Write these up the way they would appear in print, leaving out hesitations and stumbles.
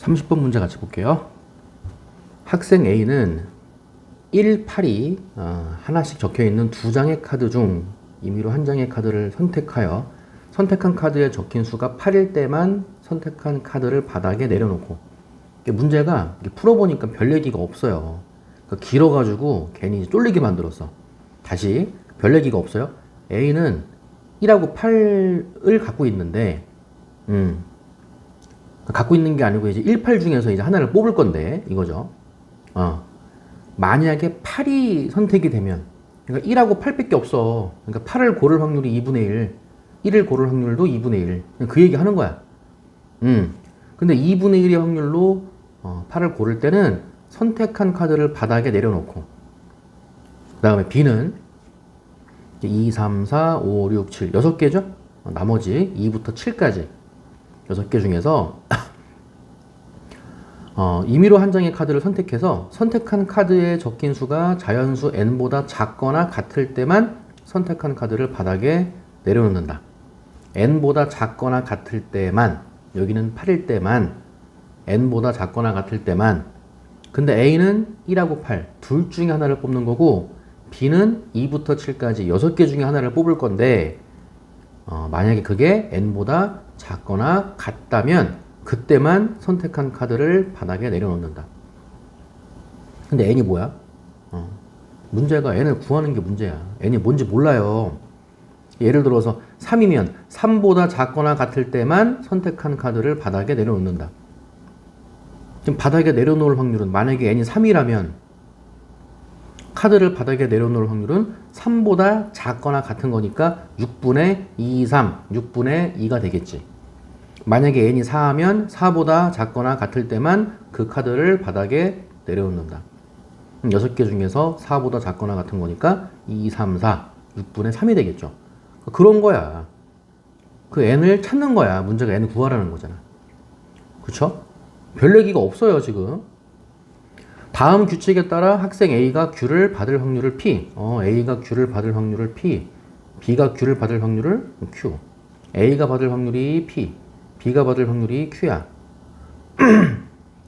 30번 문제 같이 볼게요. 학생 A는 1, 8이 하나씩 적혀있는 두 장의 카드 중 임의로 한 장의 카드를 선택하여 선택한 카드에 적힌 수가 8일 때만 선택한 카드를 바닥에 내려놓고, 문제가 풀어보니까 별 얘기가 없어요. 그러니까 길어가지고 괜히 쫄리게 만들었어. 다시, 별 얘기가 없어요. A는 1하고 8을 갖고 있는데 갖고 있는 게 아니고 이제 1, 8 중에서 이제 하나를 뽑을 건데 이거죠. 만약에 8이 선택이 되면, 그러니까 1하고 8밖에 없어. 그러니까 8을 고를 확률이 2분의 1, 1을 고를 확률도 2분의 1. 그 얘기 하는 거야. 근데 2분의 1의 확률로 8을 고를 때는 선택한 카드를 바닥에 내려놓고, 그 다음에 B는 2, 3, 4, 5, 6, 7, 6개죠? 나머지 2부터 7까지 6개 중에서 임의로 한 장의 카드를 선택해서 선택한 카드에 적힌 수가 자연수 n보다 작거나 같을 때만 선택한 카드를 바닥에 내려놓는다. n보다 작거나 같을 때만, 여기는 8일 때만, n보다 작거나 같을 때만. 근데 A는 1하고 8 둘 중에 하나를 뽑는 거고, B는 2부터 7까지 6개 중에 하나를 뽑을 건데, 만약에 그게 n보다 작거나 같다면 그때만 선택한 카드를 바닥에 내려놓는다. 근데 n이 뭐야? 문제가 n을 구하는 게 문제야. n이 뭔지 몰라요. 예를 들어서 3이면 3보다 작거나 같을 때만 선택한 카드를 바닥에 내려놓는다. 지금 바닥에 내려놓을 확률은, 만약에 n이 3이라면 카드를 바닥에 내려놓을 확률은 3보다 작거나 같은 거니까 6분의 2, 3, 6분의 2가 되겠지. 만약에 n이 4하면 4보다 작거나 같을 때만 그 카드를 바닥에 내려놓는다. 6개 중에서 4보다 작거나 같은 거니까 2, 3, 4, 6분의 3이 되겠죠. 그런 거야. 그 n을 찾는 거야. 문제가 n을 구하라는 거잖아. 그쵸? 별 얘기가 없어요, 지금. 다음 규칙에 따라 학생 A가 Q를 받을 확률을 P, A가 Q를 받을 확률을 P, B가 Q를 받을 확률을 Q, A가 받을 확률이 P, B가 받을 확률이 Q야.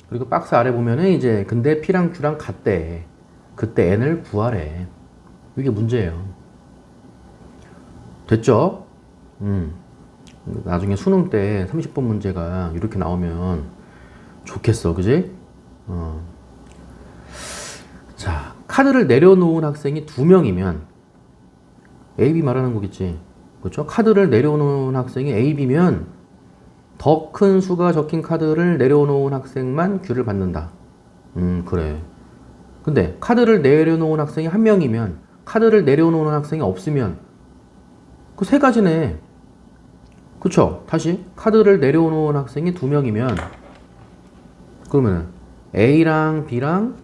그리고 박스 아래 보면은 이제 근데 P랑 Q랑 같대. 그때 N을 구하래. 이게 문제예요. 됐죠? 나중에 수능 때 30번 문제가 이렇게 나오면 좋겠어, 그지? 자, 카드를 내려놓은 학생이 2명이면, A, B 말하는 거겠지. 그렇죠? 카드를 내려놓은 학생이 A, B면 더 큰 수가 적힌 카드를 내려놓은 학생만 Q를 받는다. 그래. 근데 카드를 내려놓은 학생이 1명이면, 카드를 내려놓은 학생이 없으면 그 세 가지네. 그쵸? 다시 카드를 내려놓은 학생이 2명이면 그러면 A랑 B랑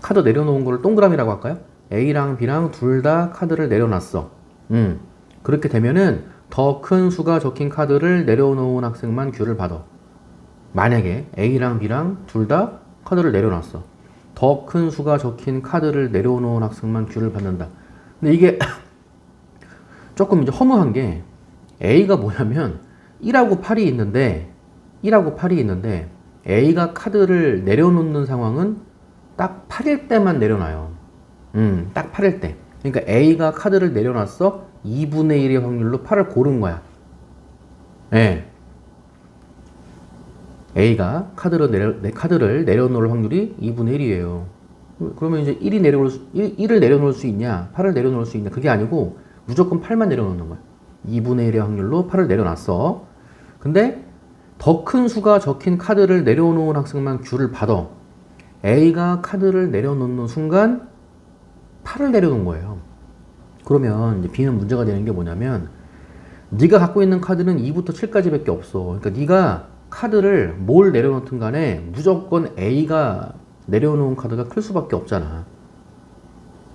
카드 내려놓은 거를 동그라미라고 할까요? A랑 B랑 둘 다 카드를 내려놨어. 그렇게 되면은 더 큰 수가 적힌 카드를 내려놓은 학생만 Q를 받아. 만약에 A랑 B랑 둘 다 카드를 내려놨어. 더 큰 수가 적힌 카드를 내려놓은 학생만 Q를 받는다. 근데 이게 조금 이제 허무한 게, A가 뭐냐면 1하고 8이 있는데 A가 카드를 내려놓는 상황은 딱 8일 때만 내려놔요. 딱 8일 때. 그러니까 A가 카드를 내려놨어. 2분의 1의 확률로 8을 고른 거야. 예. A가 카드를 내려놓을 확률이 2분의 1이에요. 그러면 이제 1을 내려놓을 수 있냐, 8을 내려놓을 수 있냐, 그게 아니고 무조건 8만 내려놓는 거야. 2분의 1의 확률로 8을 내려놨어. 근데 더 큰 수가 적힌 카드를 내려놓은 학생만 Q를 받아. A가 카드를 내려놓는 순간 8을 내려놓은 거예요. 그러면 이제 B는 문제가 되는 게 뭐냐면, 네가 갖고 있는 카드는 2부터 7까지 밖에 없어. 그러니까 네가 카드를 뭘 내려놓든 간에 무조건 A가 내려놓은 카드가 클 수밖에 없잖아.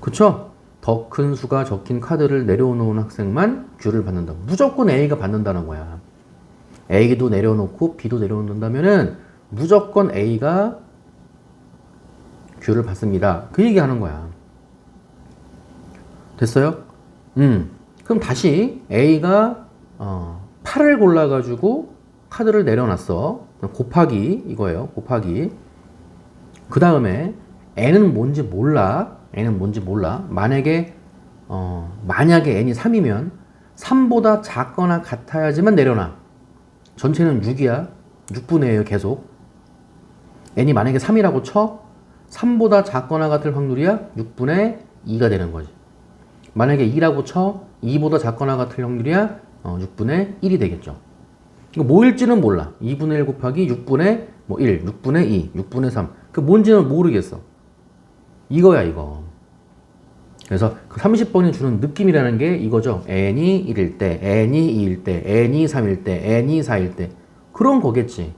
그쵸? 더 큰 수가 적힌 카드를 내려놓은 학생만 Q를 받는다. 무조건 A가 받는다는 거야. A도 내려놓고 B도 내려놓는다면은 무조건 A가 Q를 받습니다. 그 얘기 하는 거야. 됐어요? 그럼 다시 A가 8을 골라가지고 카드를 내려놨어. 곱하기 이거예요. 곱하기. 그 다음에 n은 뭔지 몰라. n은 뭔지 몰라. 만약에 n이 3이면 3보다 작거나 같아야지만 내려놔. 전체는 6이야. 6분의 1 계속. n이 만약에 3이라고 쳐. 3보다 작거나 같을 확률이야. 6분의 2가 되는 거지. 만약에 2라고 쳐. 2보다 작거나 같을 확률이야. 6분의 1이 되겠죠. 이거 뭐일지는 몰라. 2분의 1 곱하기 6분의 1, 6분의 2, 6분의 3. 그 뭔지는 모르겠어. 이거야, 이거. 그래서 그 30번이 주는 느낌이라는 게 이거죠. n이 1일 때, n이 2일 때, n이 3일 때, n이 4일 때. 그런 거겠지.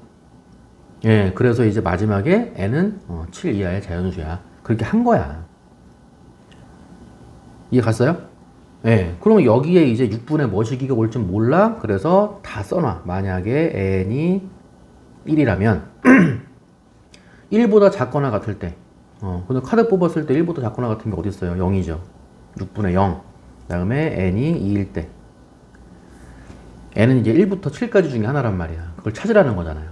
예, 그래서 이제 마지막에 n은 7 이하의 자연수야. 그렇게 한 거야. 이해 갔어요? 예, 그러면 여기에 이제 6분의 뭐시기가 올 줄 몰라? 그래서 다 써놔. 만약에 n이 1이라면 1보다 작거나 같을 때 근데 카드 뽑았을 때 1보다 작거나 같은 게 어디 있어요? 0이죠. 6분의 0. 그 다음에 n이 2일 때 n은 이제 1부터 7까지 중에 하나란 말이야. 그걸 찾으라는 거잖아요.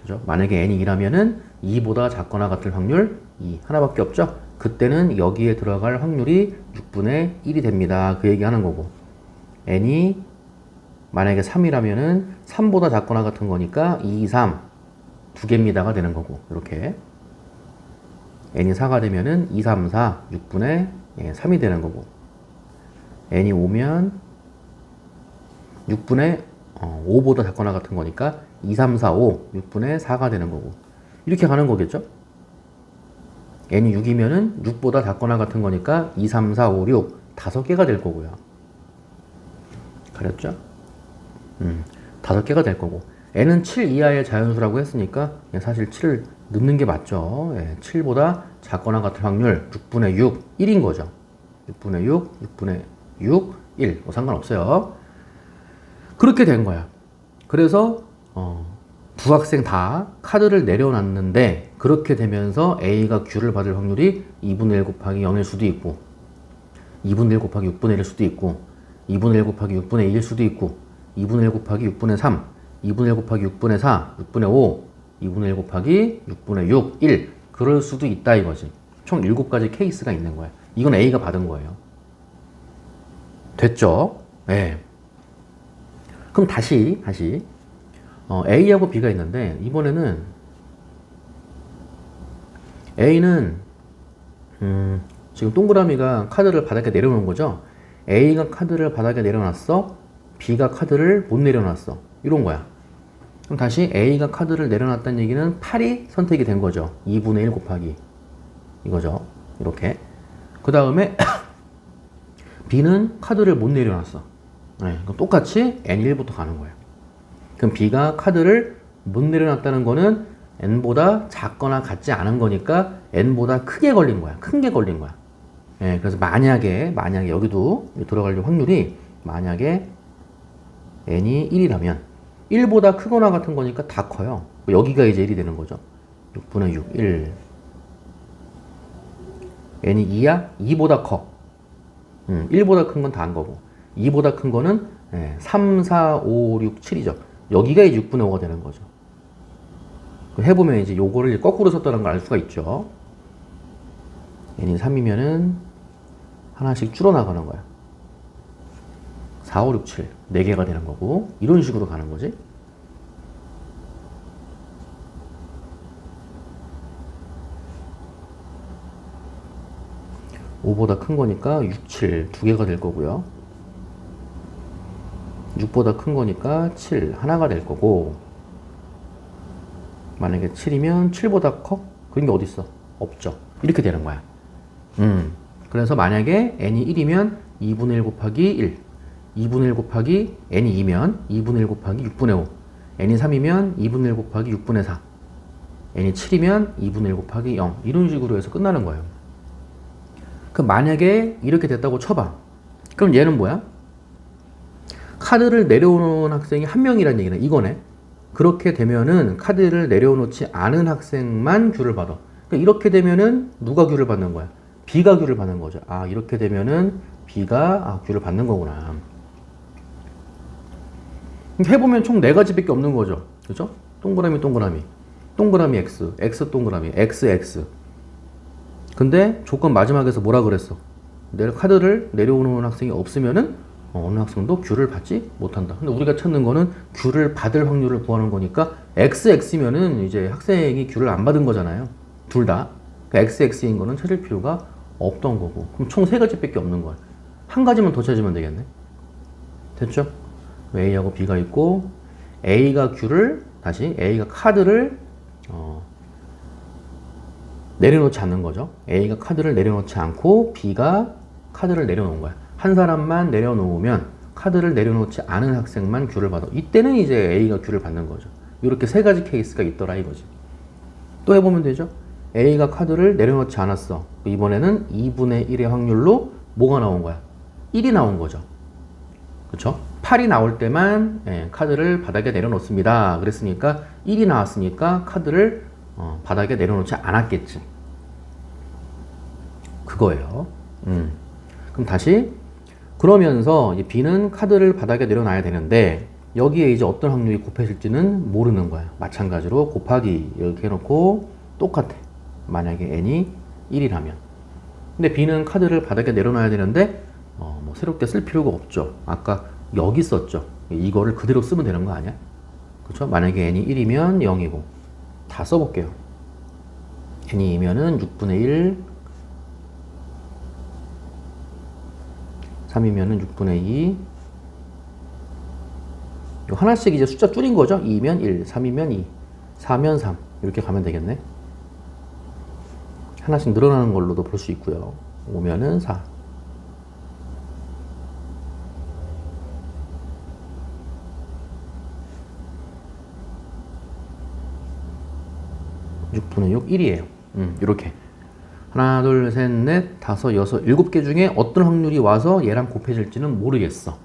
그죠? 만약에 n이 2라면은 2보다 작거나 같을 확률 2 하나밖에 없죠? 그때는 여기에 들어갈 확률이 6분의 1이 됩니다. 그 얘기 하는 거고. n이 만약에 3이라면은 3보다 작거나 같은 거니까 2, 3 두 개입니다가 되는 거고. 이렇게 n이 4가 되면은 2, 3, 4 6분의 3이 되는 거고. n이 5면 6분의 5보다 작거나 같은 거니까 2, 3, 4, 5 6분의 4가 되는 거고. 이렇게 가는 거겠죠? n이 6이면은 6보다 작거나 같은 거니까 2, 3, 4, 5, 6 5개가 될 거고요. 그랬죠? 5개가 될 거고. n은 7 이하의 자연수라고 했으니까 사실 7을 넣는 게 맞죠. 7보다 작거나 같을 확률 6분의 6, 1인 거죠. 6분의 6, 6분의 6, 1. 상관없어요. 그렇게 된 거야. 그래서 두 학생 다 카드를 내려놨는데 그렇게 되면서 A가 Q를 받을 확률이 2분의 1 곱하기 0일 수도 있고 2분의 1 곱하기 6분의 1일 수도 있고 2분의 1 곱하기 6분의 2일 수도 있고 2분의 1 곱하기 6분의 3 2분의 1 곱하기 6분의 4 6분의 5 2분의 1 곱하기 6분의 6 1 그럴 수도 있다 이거지. 총 7가지 케이스가 있는 거야. 이건 A가 받은 거예요. 됐죠? 네. 그럼 다시 A하고 B가 있는데 이번에는 A는 지금 동그라미가 카드를 바닥에 내려놓은 거죠. A가 카드를 바닥에 내려놨어. B가 카드를 못 내려놨어. 이런 거야. 그럼 다시 A가 카드를 내려놨다는 얘기는 8이 선택이 된 거죠. 2분의 1 곱하기 이거죠. 이렇게. 그 다음에 B는 카드를 못 내려놨어. 네, 그럼 똑같이 N1부터 가는 거예요. 그럼 B가 카드를 못 내려놨다는 거는 N보다 작거나 같지 않은 거니까 N보다 크게 걸린 거야. 큰 게 걸린 거야. 네, 그래서 만약에 여기도 들어갈 확률이 만약에 N이 1이라면 1보다 크거나 같은 거니까 다 커요. 여기가 이제 1이 되는 거죠. 6분의 6, 1. N이 2야? 2보다 커. 1보다 큰 건 다 한 거고. 2보다 큰 거는 3, 4, 5, 6, 7이죠. 여기가 이제 6분의 5가 되는 거죠. 해보면 이제 요거를 거꾸로 썼다는 걸 알 수가 있죠. n이 3이면은 하나씩 줄어나가는 거야. 4, 5, 6, 7. 4개가 되는 거고. 이런 식으로 가는 거지. (5보다) 큰 거니까 6, 7 2개가 될 거고요. 6보다 큰 거니까 7 하나가 될 거고. 만약에 7이면 7보다 커? 그런 게 어딨어? 없죠. 이렇게 되는 거야. 그래서 만약에 n이 1이면 2분의 1 곱하기 1 2분의 1 곱하기 n이 2면 2분의 1 곱하기 6분의 5 n이 3이면 2분의 1 곱하기 6분의 4 n이 7이면 2분의 1 곱하기 0 이런 식으로 해서 끝나는 거예요. 그럼 만약에 이렇게 됐다고 쳐봐. 그럼 얘는 뭐야? 카드를 내려오는 학생이 한 명이란 얘기네. 이거네. 그렇게 되면은 카드를 내려놓지 않은 학생만 Q를 받아. 그러니까 이렇게 되면은 누가 Q를 받는 거야? B가 Q를 받는 거죠. 아, 이렇게 되면은 B가 Q를 받는 거구나. 해보면 총 4가지밖에 없는 거죠. 그죠? 동그라미, 동그라미. 동그라미 X, X 동그라미, X, X. 근데 조건 마지막에서 뭐라 그랬어? 내 카드를 내려오는 학생이 없으면은 어느 학생도 귤을 받지 못한다. 근데 우리가 찾는 거는 귤을 받을 확률을 구하는 거니까 XX면은 이제 학생이 귤을 안 받은 거잖아요. 둘 다. 그러니까 XX인 거는 찾을 필요가 없던 거고. 그럼 총 3가지밖에 없는 거야. 한 가지만 더 찾으면 되겠네. 됐죠? A하고 B가 있고 A가 귤을 다시 A가 카드를 내려놓지 않는 거죠. A가 카드를 내려놓지 않고 B가 카드를 내려놓은 거야. 한 사람만 내려놓으면 카드를 내려놓지 않은 학생만 귤을 받아. 이때는 이제 A가 귤을 받는 거죠. 이렇게 3가지 케이스가 있더라 이거지. 또 해보면 되죠. A가 카드를 내려놓지 않았어. 이번에는 2분의 1의 확률로 뭐가 나온 거야? 1이 나온 거죠. 그쵸? 8이 나올 때만 카드를 바닥에 내려놓습니다. 그랬으니까 1이 나왔으니까 카드를 바닥에 내려놓지 않았겠지. 그거예요. 그럼 다시 그러면서 이제 B는 카드를 바닥에 내려놔야 되는데 여기에 이제 어떤 확률이 곱해질지는 모르는 거야. 마찬가지로 곱하기 이렇게 해놓고 똑같아. 만약에 n이 1이라면. 근데 B는 카드를 바닥에 내려놔야 되는데 뭐 새롭게 쓸 필요가 없죠. 아까 여기 썼죠. 이거를 그대로 쓰면 되는 거 아니야? 그렇죠? 만약에 n이 1이면 0이고 다 써볼게요. n이 2면은 6분의 1, 3이면은 6분의 2. 요 하나씩 이제 숫자 줄인 거죠. 2면 1, 3이면 2, 4면 3. 이렇게 가면 되겠네. 하나씩 늘어나는 걸로도 볼 수 있고요. 5면은 4. 6분의 6, 1이에요. 이렇게. 하나, 둘, 셋, 넷, 다섯, 여섯, 7개 중에 어떤 확률이 와서 얘랑 곱해질지는 모르겠어.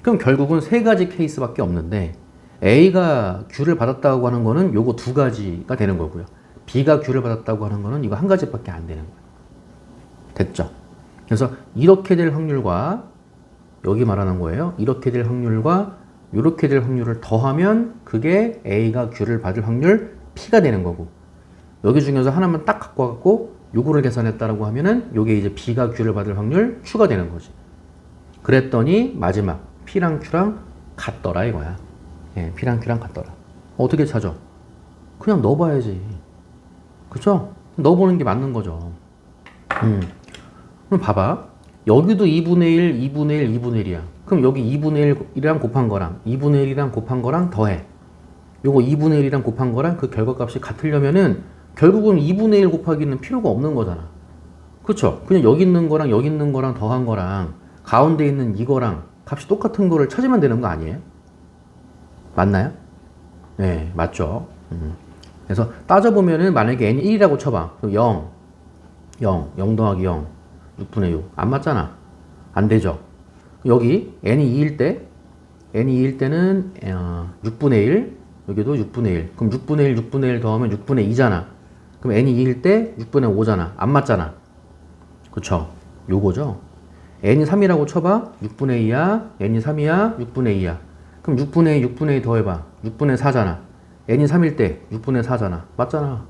그럼 결국은 3가지 케이스밖에 없는데 A가 귤을 받았다고 하는 거는 요거 2가지가 되는 거고요. B가 귤을 받았다고 하는 거는 이거 1가지밖에 안 되는 거예요. 됐죠? 그래서 이렇게 될 확률과 여기 말하는 거예요. 이렇게 될 확률과 이렇게 될 확률을 더하면 그게 A가 귤을 받을 확률 P가 되는 거고 여기 중에서 하나만 딱 갖고 갖고 요거를 계산했다라고 하면은 요게 이제 B가 Q를 받을 확률 Q가 되는 거지. 그랬더니 마지막 P랑 Q랑 같더라 이거야. 예, P랑 Q랑 같더라. 어떻게 찾아? 그냥 넣어봐야지. 그쵸? 넣어보는 게 맞는 거죠. 그럼 봐봐. 여기도 2분의 1, 2분의 1, 2분의 1이야. 그럼 여기 2분의 1이랑 곱한 거랑 2분의 1이랑 곱한 거랑 더해. 요거 2분의 1이랑 곱한 거랑 그 결과값이 같으려면은 결국은 2분의 1 곱하기는 필요가 없는 거잖아. 그쵸? 그냥 여기 있는 거랑 여기 있는 거랑 더한 거랑 가운데 있는 이거랑 값이 똑같은 거를 찾으면 되는 거 아니에요? 맞나요? 네, 맞죠. 그래서 따져보면은 만약에 n이 1이라고 쳐봐. 그럼 0 더하기 0, 6분의 6. 안 맞잖아. 안 되죠. 여기 n이 2일 때는 6분의 1, 여기도 6분의 1. 그럼 6분의 1 더하면 6분의 2잖아. 그럼 n이 2일 때 6분의 5잖아. 안 맞잖아. 그쵸? 요거죠. n이 3이라고 쳐봐. 6분의 2야. n이 3이야. 6분의 2야. 그럼 6분의 2 더해봐. 6분의 4잖아. n이 3일 때 6분의 4잖아. 맞잖아.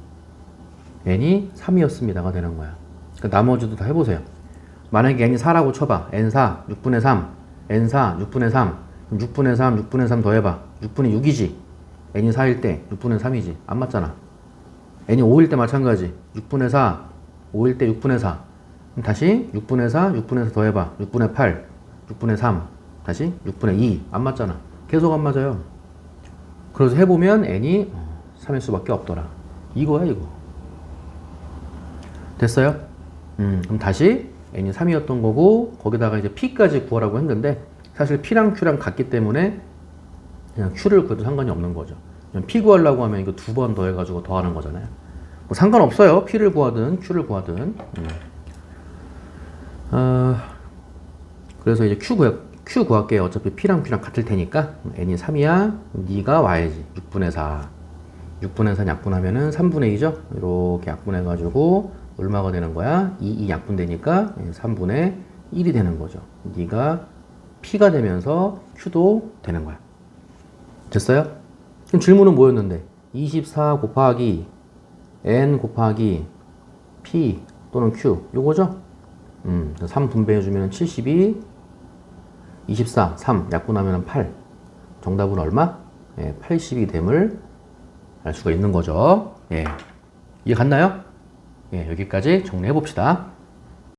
n이 3이었습니다가 되는 거야. 그러니까 나머지도 다 해보세요. 만약에 n이 4라고 쳐봐. n4, 6분의 3. n4, 6분의 3. 그럼 6분의 3 더해봐. 6분의 6이지. n이 4일 때 6분의 3이지. 안 맞잖아. n이 5일 때 마찬가지. 6분의 4, 5일 때 6분의 4. 그럼 다시 6분의 4, 6분의 4 더해봐. 6분의 8, 6분의 3. 다시 6분의 2. 안 맞잖아. 계속 안 맞아요. 그래서 해보면 n이 3일 수밖에 없더라. 이거야 이거. 됐어요? 그럼 다시 n이 3이었던 거고 거기다가 이제 p까지 구하라고 했는데 사실 p랑 q랑 같기 때문에 그냥 q를 구해도 상관이 없는 거죠. p 구하려고 하면 이거 2번 더해가지고 더하는 거잖아요. 뭐 상관없어요. p를 구하든 q를 구하든. 그래서 이제 q 구할게요. 어차피 p랑 q랑 같을 테니까 n이 3이야. 네가 와야지. 6분의 4. 6분의 4 약분하면은 3분의 2죠. 이렇게 약분해가지고 얼마가 되는 거야? 2 약분되니까 3분의 1이 되는 거죠. 네가 p가 되면서 q도 되는 거야. 됐어요? 그럼 질문은 뭐였는데? 24 곱하기 n 곱하기 p 또는 q 요거죠? 3 분배해주면 72, 24, 3 약분하면 8. 정답은 얼마? 80이 됨을 알 수가 있는 거죠. 이해 갔나요? 여기까지 정리해 봅시다.